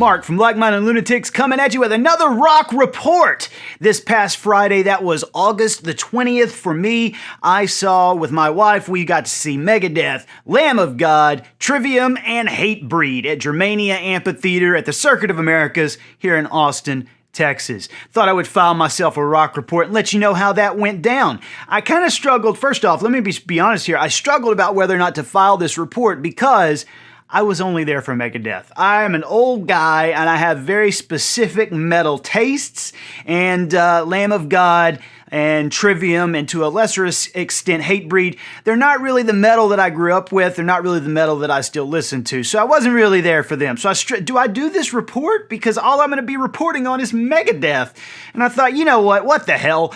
Mark from Like Minded Lunatics coming at you with another rock report. This past Friday, that was August the 20th for me. I saw with my wife, we got to see Megadeth, Lamb of God, Trivium, and Hatebreed at Germania Amphitheater at the Circuit of Americas here in Austin, Texas. Thought I would file myself a rock report and let you know how that went down. I kind of struggled, first off, let me be honest here, I struggled about whether or not to file this report because I was only there for Megadeth. I am an old guy and I have very specific metal tastes, and Lamb of God and Trivium, and to a lesser extent Hatebreed, they're not really the metal that I grew up with. They're not really the metal that I still listen to. So I wasn't really there for them. So do I do this report? Because all I'm going to be reporting on is Megadeth. And I thought, you know what the hell?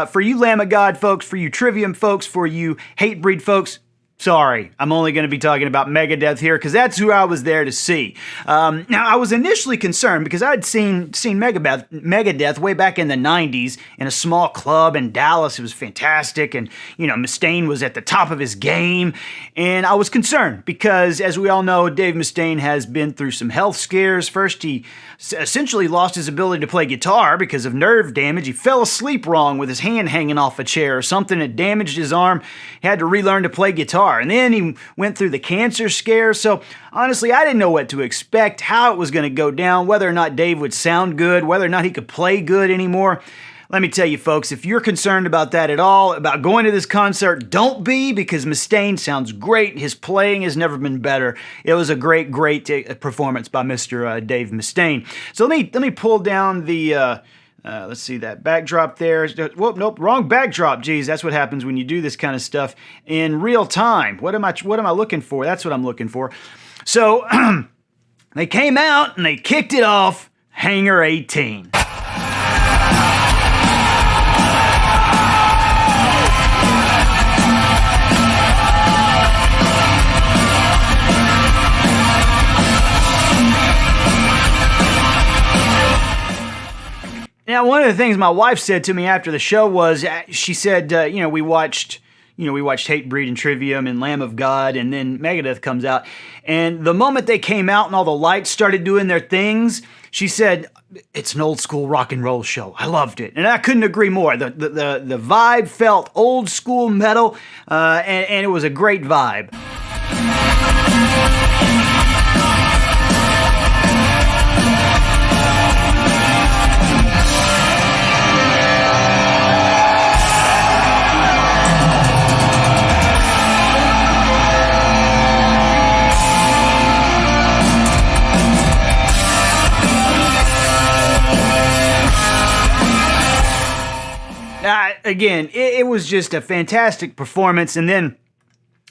For you Lamb of God folks, for you Trivium folks, for you Hatebreed folks, sorry, I'm only going to be talking about Megadeth here because that's who I was there to see. Now, I was initially concerned because I had seen Megadeth way back in the 90s in a small club in Dallas. It was fantastic, and, you know, Mustaine was at the top of his game, and I was concerned because, as we all know, Dave Mustaine has been through some health scares. First, he essentially lost his ability to play guitar because of nerve damage. He fell asleep wrong with his hand hanging off a chair or something that damaged his arm. He had to relearn to play guitar. And then he went through the cancer scare. So honestly, I didn't know what to expect, how it was going to go down, whether or not Dave would sound good, whether or not he could play good anymore. Let me tell you folks, if you're concerned about that at all, about going to this concert, don't be, because Mustaine sounds great. His playing has never been better. It was a great performance by Mr. Dave Mustaine. So let me pull down the let's see that backdrop there. Whoop, nope, wrong backdrop. Geez, that's what happens when you do this kind of stuff in real time. What am I looking for? That's what I'm looking for. So they came out and they kicked it off. Hangar 18. Now, one of the things my wife said to me after the show was, she said, we watched Hatebreed and Trivium and Lamb of God, and then Megadeth comes out. And the moment they came out and all the lights started doing their things, she said, it's an old school rock and roll show. I loved it. And I couldn't agree more. The vibe felt old school metal, and it was a great vibe. Again, it was just a fantastic performance. And then,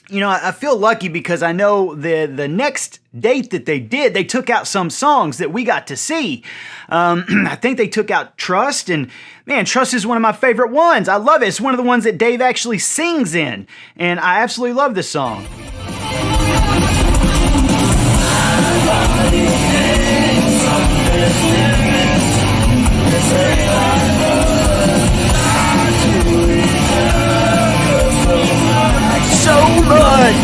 you know, I feel lucky because I know the next date that they did, they took out some songs that we got to see. I think they took out Trust, and man, Trust is one of my favorite ones. I love it. It's one of the ones that Dave actually sings in, and I absolutely love this song. So much.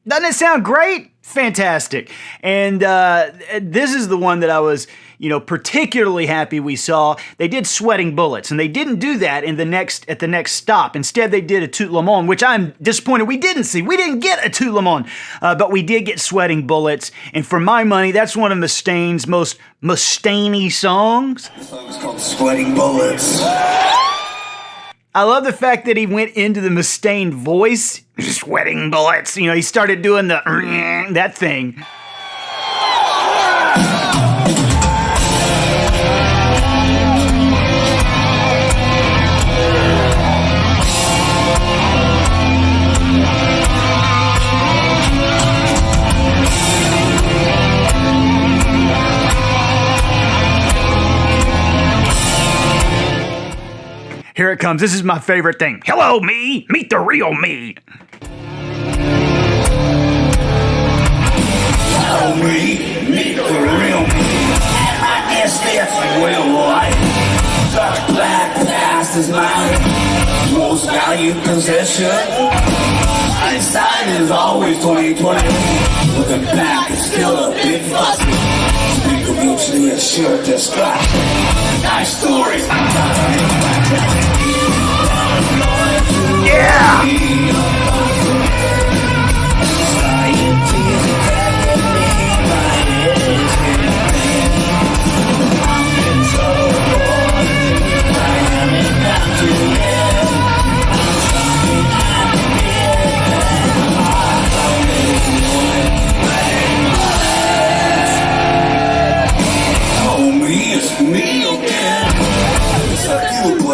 Doesn't it sound great? Fantastic. And this is the one that I was, particularly happy we saw. They did Sweating Bullets, and they didn't do that at the next stop. Instead, they did a Tout Le Monde, which I'm disappointed we didn't see. We didn't get a Tout Le Monde, but we did get Sweating Bullets. And for my money, that's one of Mustaine's most Mustaine-y songs. The song's called Sweating Bullets. I love the fact that he went into the Mustaine voice. Sweating bullets. He started doing that thing. Here it comes. This is my favorite thing. Hello, me. Meet the real me. Hello, me. Meet the the real me. And my misfits real life. Dark black past is my most valued possession. Hindsight is always 2020. Looking back, it's still a big fussy. Speak of mutually assured distraction. Nice story. Yeah!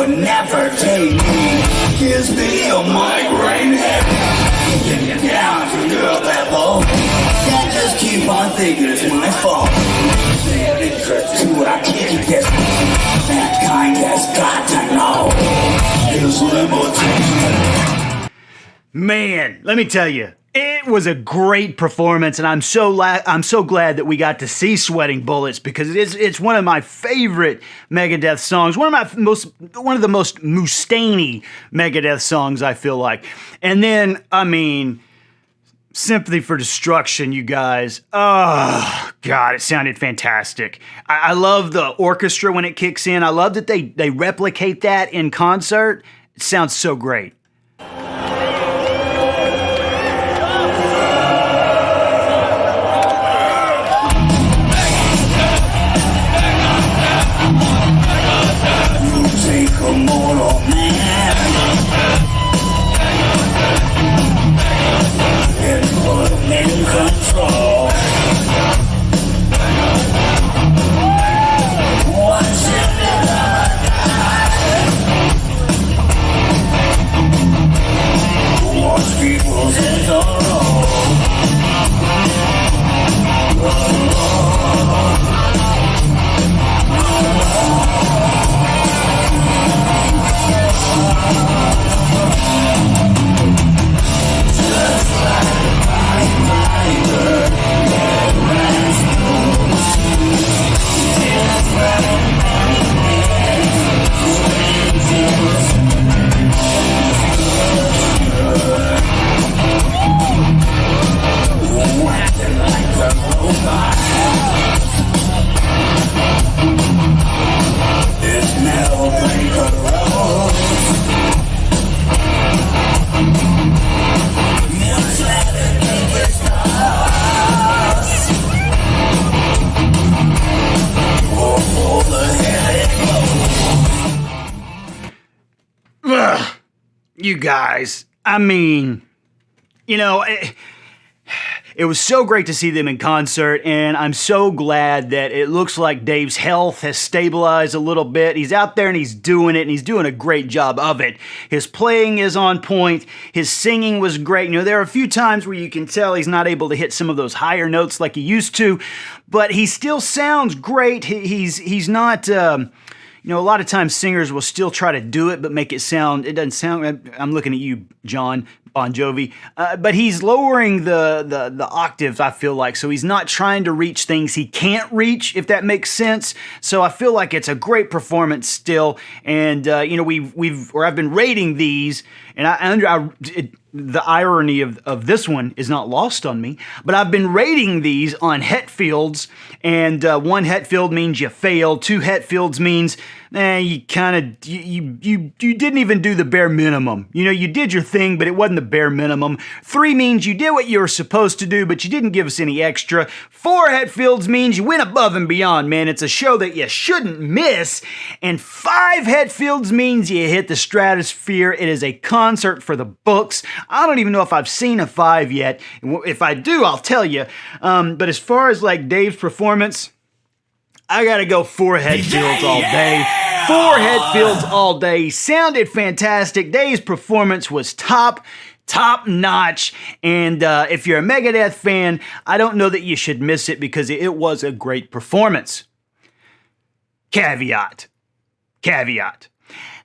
Never take me. Gives me a migraine head. Get you down to your level. Can't just keep on thinking it's my fault. To what I can't guess. Mankind has got to know his limitations. Man, let me tell you, it was a great performance, and I'm so glad that we got to see Sweating Bullets, because it's one of my favorite Megadeth songs, one of the most Mustaine Megadeth songs, I feel like. And then, I mean, Sympathy for Destruction, you guys. Oh, God, it sounded fantastic. I love the orchestra when it kicks in. I love that they replicate that in concert. It sounds so great. You guys, I mean, you know, it was so great to see them in concert, and I'm so glad that it looks like Dave's health has stabilized a little bit. He's out there and he's doing it, and he's doing a great job of it. His playing is on point. His singing was great. You know, there are a few times where you can tell he's not able to hit some of those higher notes like he used to, but he still sounds great. He's not... You know, a lot of times singers will still try to do it, but make it sound, it doesn't sound, I'm looking at you, John Bon Jovi, but he's lowering the octaves, I feel like, so he's not trying to reach things he can't reach, if that makes sense. So I feel like it's a great performance still, and, you know, I've been rating these, and the irony of this one is not lost on me, but I've been rating these on Hetfields, and 1 Hetfield means you failed, 2 Hetfields means you kind of, you didn't even do the bare minimum. You know, you did your thing, but it wasn't the bare minimum. 3 means you did what you were supposed to do, but you didn't give us any extra. 4 Hetfields means you went above and beyond, man. It's a show that you shouldn't miss. And 5 Hetfields means you hit the stratosphere. It is a concert for the books. I don't even know if I've seen a 5 yet. If I do, I'll tell you. But as far as like Dave's performance, I gotta go 4 Hetfields all day. 4 Hetfields all day. He sounded fantastic. Dave's performance was top notch. And if you're a Megadeth fan, I don't know that you should miss it, because it was a great performance. Caveat.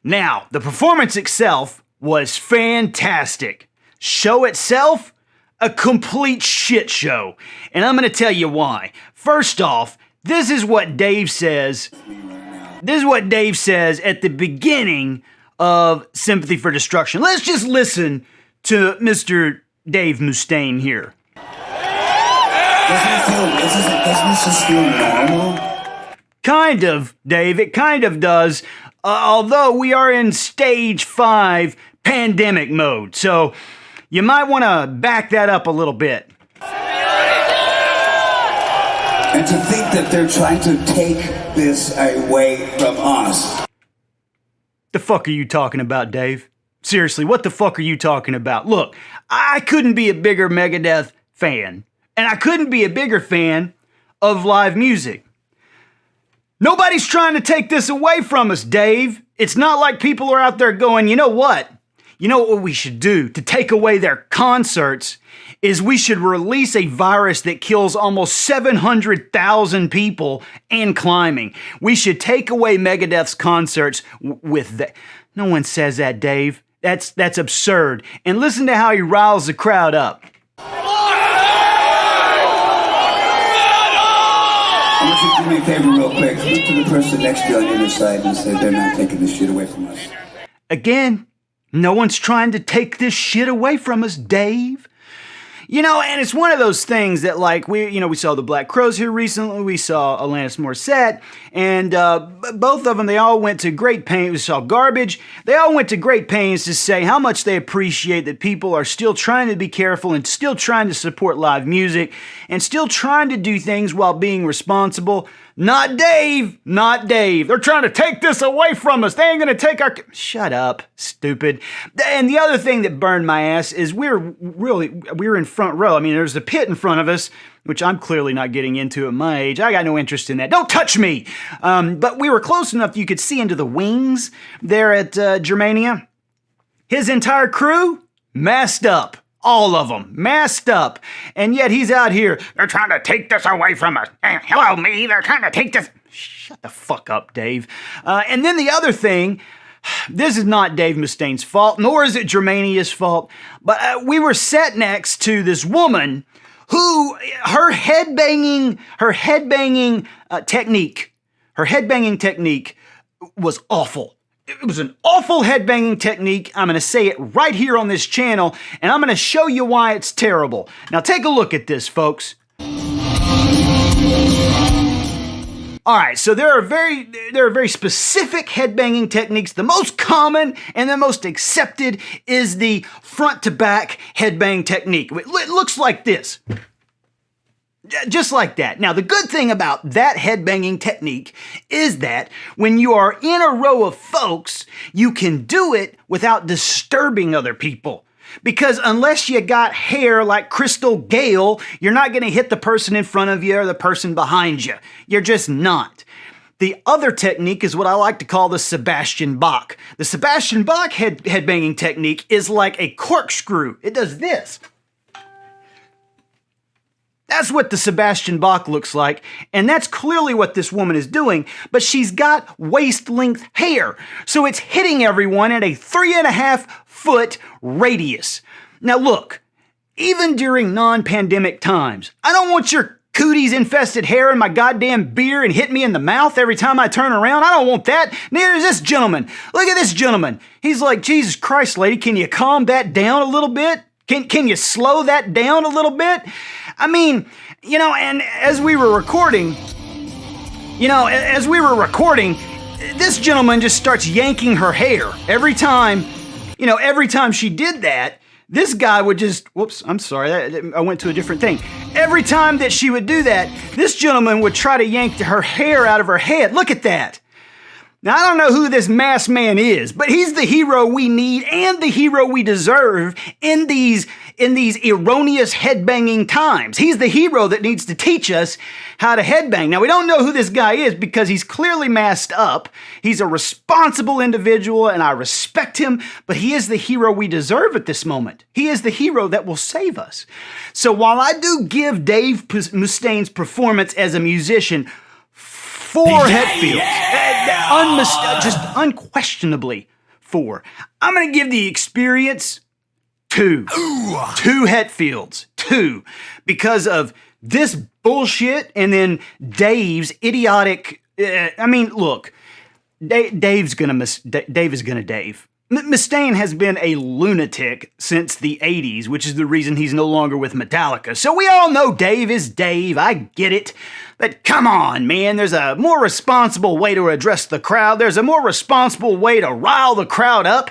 Now, the performance itself was fantastic. Show itself, a complete shit show. And I'm going to tell you why. First off, this is what Dave says. This is what Dave says at the beginning of Sympathy for Destruction. Let's just listen to Mr. Dave Mustaine here. Doesn't this just feel normal? Kind of, Dave. It kind of does. Although we are in stage 5 pandemic mode. So you might want to back that up a little bit. And to think that they're trying to take this away from us. The fuck are you talking about, Dave? Seriously, what the fuck are you talking about? Look, I couldn't be a bigger Megadeth fan. And I couldn't be a bigger fan of live music. Nobody's trying to take this away from us, Dave. It's not like people are out there going, you know what? You know what we should do to take away their concerts is we should release a virus that kills almost 700,000 people and climbing. We should take away Megadeth's concerts with that. No one says that, Dave. That's absurd. And listen to how he riles the crowd up. I want you to do me a favor real quick. Look to the person next to you on the other side and say they're not taking this shit away from us. Again, no one's trying to take this shit away from us, Dave. You know, and it's one of those things that, like, we saw the Black Crowes here recently. We saw Alanis Morissette, and both of them, they all went to great pains. We saw Garbage. They all went to great pains to say how much they appreciate that people are still trying to be careful and still trying to support live music and still trying to do things while being responsible. Not Dave, not Dave. They're trying to take this away from us. They ain't gonna take our... Shut up, stupid. And the other thing that burned my ass is we're in front row. I mean, there's a pit in front of us, which I'm clearly not getting into at my age. I got no interest in that. Don't touch me! But we were close enough you could see into the wings there at Germania. His entire crew, masked up. All of them, masked up. And yet he's out here, they're trying to take this away from us. Hey, hello, me, they're trying to take this... Shut the fuck up, Dave. And then the other thing, this is not Dave Mustaine's fault, nor is it Germania's fault, but we were sat next to this woman who, her headbanging technique was awful. It was an awful headbanging technique. I'm going to say it right here on this channel, and I'm going to show you why it's terrible. Now take a look at this, folks. All right, so there are very specific headbanging techniques. The most common and the most accepted is the front to back headbang technique. It looks like this. Just like that. Now, the good thing about that headbanging technique is that when you are in a row of folks, you can do it without disturbing other people. Because unless you got hair like Crystal Gale, you're not going to hit the person in front of you or the person behind you. You're just not. The other technique is what I like to call the Sebastian Bach. The Sebastian Bach headbanging technique is like a corkscrew. It does this. That's what the Sebastian Bach looks like, and that's clearly what this woman is doing, but she's got waist-length hair, so it's hitting everyone at a 3.5 foot radius. Now look, even during non-pandemic times, I don't want your cooties-infested hair in my goddamn beer and hit me in the mouth every time I turn around. I don't want that. Neither does this gentleman. Look at this gentleman. He's like, Jesus Christ, lady, can you calm that down a little bit? Can you slow that down a little bit? I mean, you know, and as we were recording, this gentleman just starts yanking her hair. Every time she did that, this guy would just, whoops, I'm sorry, I went to a different thing. Every time that she would do that, this gentleman would try to yank her hair out of her head. Look at that. Now, I don't know who this masked man is, but he's the hero we need and the hero we deserve in these erroneous headbanging times. He's the hero that needs to teach us how to headbang. Now, we don't know who this guy is because he's clearly masked up. He's a responsible individual, and I respect him, but he is the hero we deserve at this moment. He is the hero that will save us. So while I do give Dave Mustaine's performance as a musician 4 Hetfields, just unquestionably 4. I'm going to give the experience 2. 2 Hetfields. 2 because of this bullshit and then Dave's idiotic. Look, Dave is gonna Dave. Mustaine has been a lunatic since the 80s, which is the reason he's no longer with Metallica. So we all know Dave is Dave, I get it. But come on, man, there's a more responsible way to address the crowd. There's a more responsible way to rile the crowd up.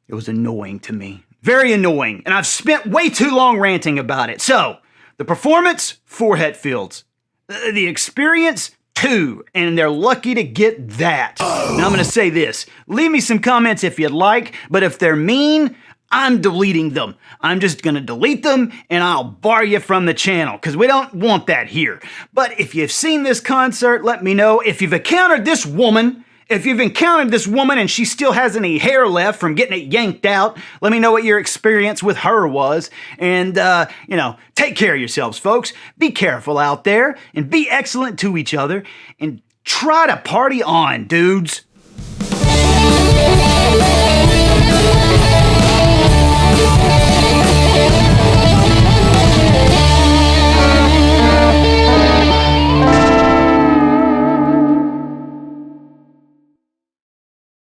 It was annoying to me. Very annoying. And I've spent way too long ranting about it. So, the performance, 4 Hetfields. The experience, 2, and they're lucky to get that. Now I'm going to say this. Leave me some comments if you'd like, but if they're mean, I'm deleting them. I'm just going to delete them, and I'll bar you from the channel, because we don't want that here. But if you've seen this concert, let me know. If you've encountered this woman and she still has any hair left from getting it yanked out, let me know what your experience with her was. And, take care of yourselves, folks. Be careful out there and be excellent to each other and try to party on, dudes.